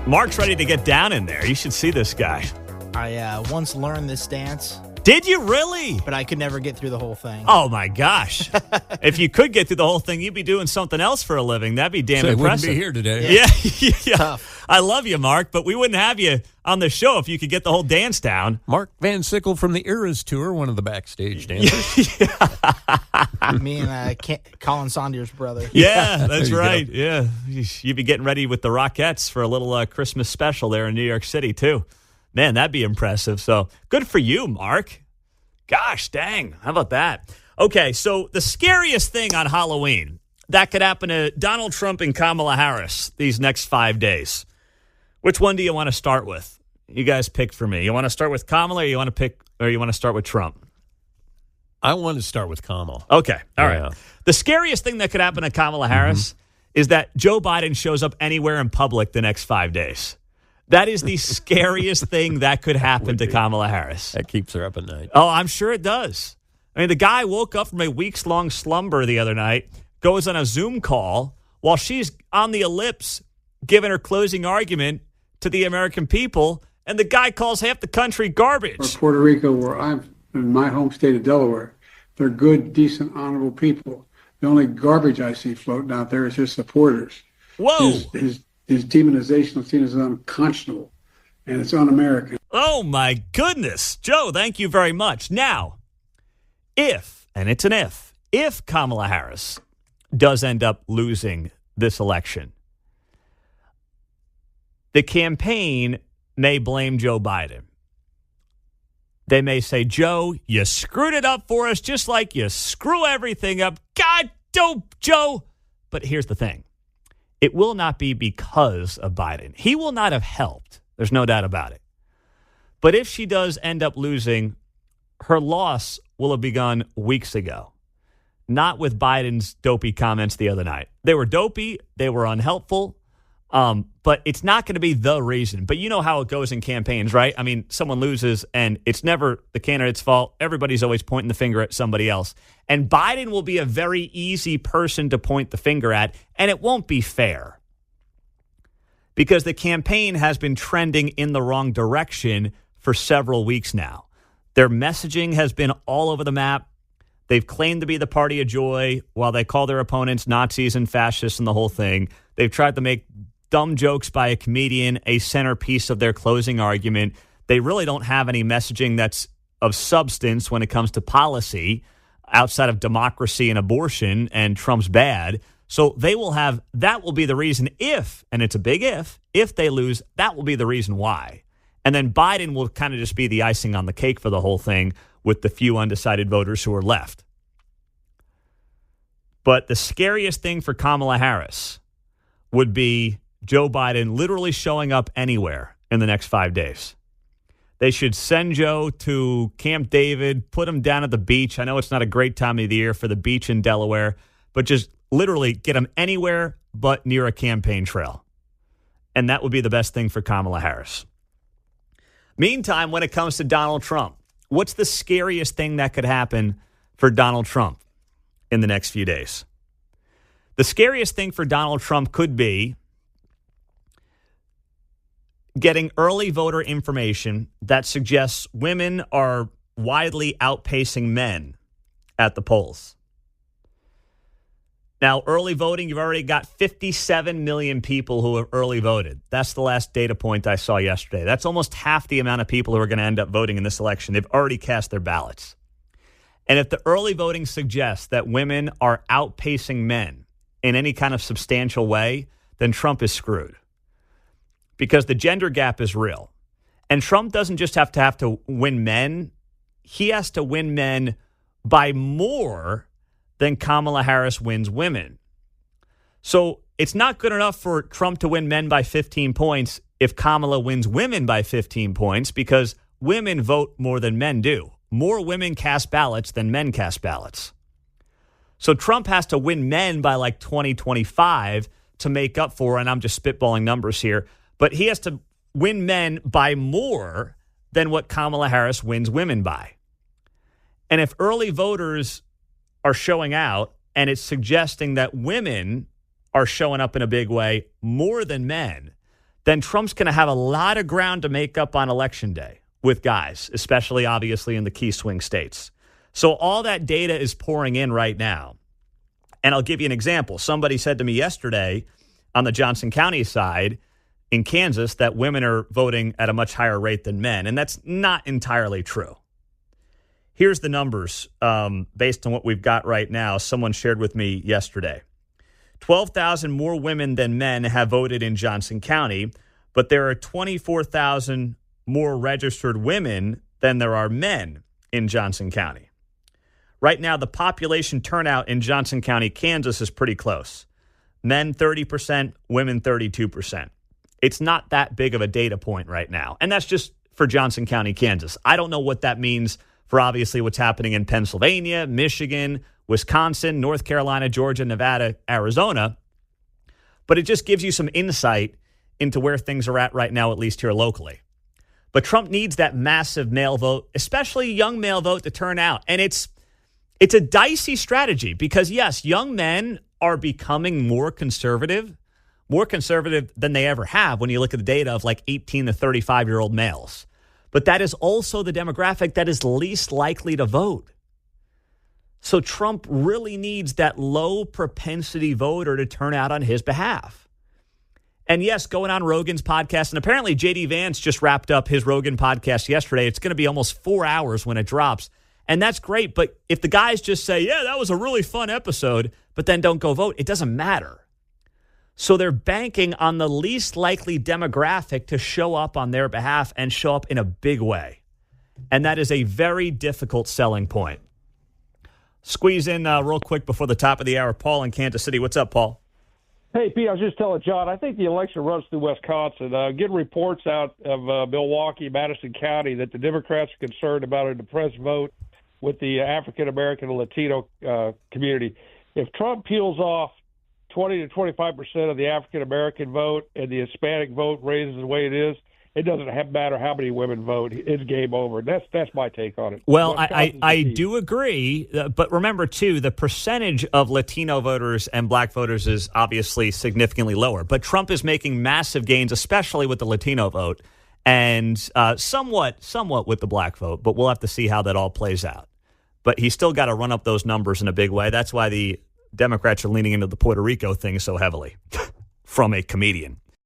Mark's ready to get down in there. You should see this guy. I once learned this dance. Did you really? But I could never get through the whole thing. Oh, my gosh. If you could get through the whole thing, you'd be doing something else for a living. That'd be damn impressive. Wouldn't be here today. Yeah. Tough. I love you, Mark, but we wouldn't have you on the show if you could get the whole dance down. Mark Van Sickle from the Eras Tour, one of the backstage dancers. Me and Colin Saunders' brother. Yeah, that's right. Go. Yeah. You'd be getting ready with the Rockettes for a little Christmas special there in New York City, too. Man, that'd be impressive. So good for you, Mark. Gosh, dang. How about that? Okay, so the scariest thing on Halloween that could happen to Donald Trump and Kamala Harris these next 5 days. Which one do you want to start with? You guys pick for me. You want to start with Kamala or you want to start with Trump? I want to start with Kamala. Okay, all right. The scariest thing that could happen to Kamala Harris is that Joe Biden shows up anywhere in public the next 5 days. That is the scariest thing that could happen to Kamala Harris. That keeps her up at night. Oh, I'm sure it does. I mean, the guy woke up from a weeks-long slumber the other night, goes on a Zoom call while she's on the ellipse giving her closing argument to the American people, and the guy calls half the country garbage. Or Puerto Rico, where I'm in my home state of Delaware, they're good, decent, honorable people. The only garbage I see floating out there is his supporters. Whoa. His demonization of seen as unconscionable, and it's un-American. Oh, my goodness. Joe, thank you very much. Now, if Kamala Harris does end up losing this election, the campaign may blame Joe Biden. They may say, Joe, you screwed it up for us just like you screw everything up. God, don't, Joe. But here's the thing. It will not be because of Biden. He will not have helped. There's no doubt about it. But if she does end up losing, her loss will have begun weeks ago, not with Biden's dopey comments the other night. They were dopey. They were unhelpful. But it's not going to be the reason. But you know how it goes in campaigns, right? I mean, someone loses and it's never the candidate's fault. Everybody's always pointing the finger at somebody else. And Biden will be a very easy person to point the finger at, and it won't be fair. Because the campaign has been trending in the wrong direction for several weeks now. Their messaging has been all over the map. They've claimed to be the party of joy while they call their opponents Nazis and fascists and the whole thing. They've tried to make dumb jokes by a comedian a centerpiece of their closing argument. They really don't have any messaging that's of substance when it comes to policy outside of democracy and abortion and Trump's bad. So they will have, that will be the reason if, and it's a big if they lose, that will be the reason why. And then Biden will kind of just be the icing on the cake for the whole thing with the few undecided voters who are left. But the scariest thing for Kamala Harris would be Joe Biden literally showing up anywhere in the next 5 days. They should send Joe to Camp David, put him down at the beach. I know it's not a great time of the year for the beach in Delaware, but just literally get him anywhere but near a campaign trail. And that would be the best thing for Kamala Harris. Meantime, when it comes to Donald Trump, what's the scariest thing that could happen for Donald Trump in the next few days? The scariest thing for Donald Trump could be getting early voter information that suggests women are widely outpacing men at the polls. Now, early voting, you've already got 57 million people who have early voted. That's the last data point I saw yesterday. That's almost half the amount of people who are going to end up voting in this election. They've already cast their ballots. And if the early voting suggests that women are outpacing men in any kind of substantial way, then Trump is screwed. Because the gender gap is real. And Trump doesn't just have to win men. He has to win men by more than Kamala Harris wins women. So it's not good enough for Trump to win men by 15 points if Kamala wins women by 15 points, because women vote more than men do. More women cast ballots than men cast ballots. So Trump has to win men by like 20, 25 to make up for, and I'm just spitballing numbers here, but he has to win men by more than what Kamala Harris wins women by. And if early voters are showing out and it's suggesting that women are showing up in a big way more than men, then Trump's going to have a lot of ground to make up on Election Day with guys, especially obviously in the key swing states. So all that data is pouring in right now. And I'll give you an example. Somebody said to me yesterday on the Johnson County side in Kansas that women are voting at a much higher rate than men. And that's not entirely true. Here's the numbers based on what we've got right now. Someone shared with me yesterday. 12,000 more women than men have voted in Johnson County, but there are 24,000 more registered women than there are men in Johnson County. Right now, the population turnout in Johnson County, Kansas is pretty close. Men 30%, women 32%. It's not that big of a data point right now. And that's just for Johnson County, Kansas. I don't know what that means for obviously what's happening in Pennsylvania, Michigan, Wisconsin, North Carolina, Georgia, Nevada, Arizona. But it just gives you some insight into where things are at right now, at least here locally. But Trump needs that massive male vote, especially young male vote, to turn out. And it's a dicey strategy because, yes, young men are becoming more conservative than they ever have when you look at the data of like 18 to 35-year-old males. But that is also the demographic that is least likely to vote. So Trump really needs that low propensity voter to turn out on his behalf. And yes, going on Rogan's podcast, and apparently J.D. Vance just wrapped up his Rogan podcast yesterday. It's going to be almost 4 hours when it drops. And that's great. But if the guys just say, yeah, that was a really fun episode, but then don't go vote, it doesn't matter. So they're banking on the least likely demographic to show up on their behalf and show up in a big way. And that is a very difficult selling point. Squeeze in real quick before the top of the hour. Paul in Kansas City. What's up, Paul? Hey, Pete, I was just telling John, I think the election runs through Wisconsin. Getting reports out of Milwaukee, Madison County, that the Democrats are concerned about a depressed vote with the African-American and Latino community. If Trump peels off 20 to 25% of the African-American vote and the Hispanic vote raises the way it is, it doesn't matter how many women vote. It's game over. That's my take on it. Well, I do agree. But remember, too, the percentage of Latino voters and black voters is obviously significantly lower. But Trump is making massive gains, especially with the Latino vote and somewhat with the black vote. But we'll have to see how that all plays out. But he's still got to run up those numbers in a big way. That's why the Democrats are leaning into the Puerto Rico thing so heavily from a comedian.